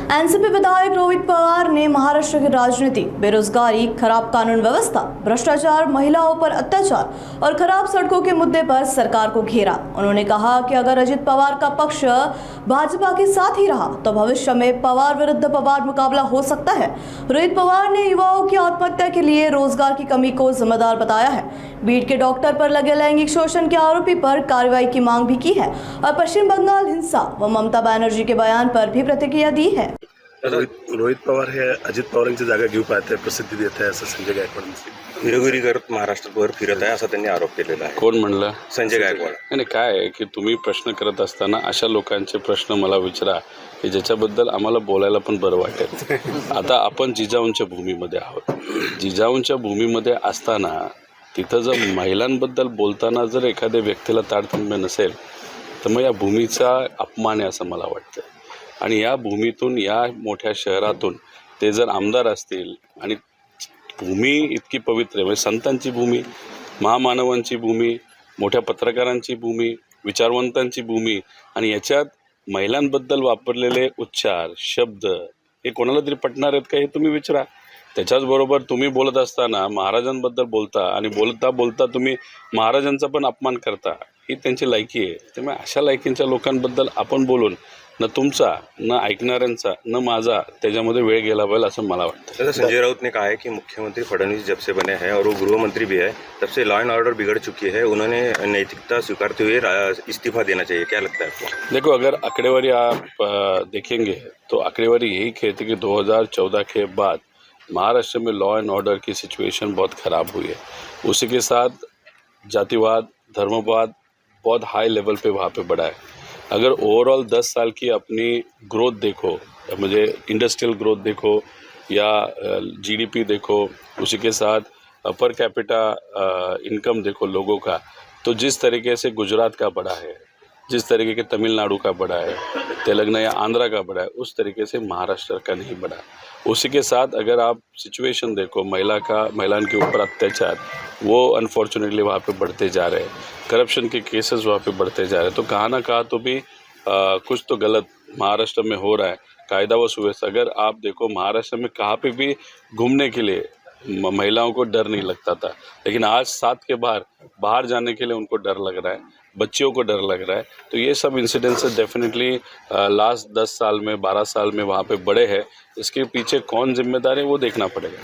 NCP विधायक रोहित पवार ने महाराष्ट्र की राजनीति, बेरोजगारी, खराब कानून व्यवस्था, भ्रष्टाचार, महिलाओं पर अत्याचार और खराब सड़कों के मुद्दे पर सरकार को घेरा। उन्होंने कहा कि अगर अजित पवार का पक्ष भाजपा के साथ ही रहा तो भविष्य में पवार विरुद्ध पवार मुकाबला हो सकता है। रोहित पवार ने युवाओं की आत्महत्या के लिए रोजगार की कमी को जिम्मेदार बताया है। बीड के डॉक्टर पर लगे लैंगिक शोषण के आरोपी पर कार्रवाई की मांग भी की है और पश्चिम बंगाल हिंसा व ममता बनर्जी के बयान पर भी प्रतिक्रिया दी है। रोहित पवार हे अजित पवारांची जागा घेऊ पाहत आहे, प्रसिद्धी देत आहे असं संजय गायकवाड घिरोघिरी करत महाराष्ट्रभर फिरत आहे असा त्यांनी आरोप केलेला आहे। कोण म्हणलं? संजय गायकवाड। नाही काय आहे की तुम्ही प्रश्न करत असताना अशा लोकांचे प्रश्न मला विचारा की ज्याच्याबद्दल आम्हाला बोलायला पण बरं वाटेल। आता आपण जिजाऊंच्या भूमीमध्ये आहोत। जिजाऊंच्या भूमीमध्ये असताना तिथं जर महिलांबद्दल बोलताना जर एखाद्या व्यक्तीला तारतम्य नसेल तर मग या भूमीचा अपमान आहे असं मला वाटतं। आणि या भूमीतून, या मोठ्या शहरातून ते जर आमदार असतील आणि भूमी इतकी पवित्र आहे, म्हणजे संतांची भूमी, महामानवांची भूमी, मोठ्या पत्रकारांची भूमी, विचारवंतांची भूमी, आणि याच्यात महिलांबद्दल वापरलेले उच्चार, शब्द हे कोणाला तरी पटणार आहेत का हे तुम्ही विचारा। त्याच्याचबरोबर तुम्ही बोलत असताना महाराजांबद्दल बोलता आणि बोलता बोलता तुम्ही महाराजांचा पण अपमान करता, ही त्यांची लायकी आहे। त्यामुळे अशा लायकींच्या लोकांबद्दल आपण बोलून न तुमचा, न ऐकणाऱ्यांचा, न माझा त्याच्यामध्ये वेळ गेला पाहिजे असं मला वाटतं। संजय राउत ने कहा है कि मुख्यमंत्री फडणवीस जब से बने हैं और वो गृह मंत्री भी है तब से लॉ एंड ऑर्डर बिगड़ चुकी है, उन्होंने नैतिकता स्वीकारते हुए इस्तीफा देना चाहिए। क्या लगता है आपको? देखो, अगर आंकड़ेवारी आप देखेंगे तो आंकड़ेवारी यही कहती कि 2014 के बाद महाराष्ट्र में लॉ एंड ऑर्डर की सिचुएशन बहुत ख़राब हुई है। उसी के साथ जातिवाद, धर्मवाद बहुत हाई लेवल पे वहाँ पे बढ़ा है। अगर ओवरऑल 10 साल की अपनी ग्रोथ देखो, मुझे इंडस्ट्रियल ग्रोथ देखो या जीडीपी देखो, उसी के साथ पर कैपिटा इनकम देखो लोगों का, तो जिस तरीके से गुजरात का बढ़ा है, जिस तरीके के तमिलनाडु का बढ़ा है, तेलंगाना या आंध्रा का बढ़ा है, उस तरीके से महाराष्ट्र का नहीं बढ़ा। उसी के साथ अगर आप सिचुएशन देखो, महिलाओं के ऊपर अत्याचार वो अनफॉर्चुनेटली वहाँ पे बढ़ते जा रहे हैं, करप्शन के केसेस वहाँ पे बढ़ते जा रहे हैं। तो कहाँ ना कहाँ तो भी कुछ तो गलत महाराष्ट्र में हो रहा है। कायदा व सुव्यवस्था अगर आप देखो, महाराष्ट्र में कहाँ पे भी घूमने के लिए महिलाओं को डर नहीं लगता था, लेकिन आज 7 के बाहर जाने के लिए उनको डर लग रहा है, बच्चियों को डर लग रहा है। तो ये सब इंसिडेंट्स डेफिनेटली लास्ट 10 साल में, 12 साल में वहाँ पे बड़े हैं। इसके पीछे कौन जिम्मेदार है वो देखना पड़ेगा।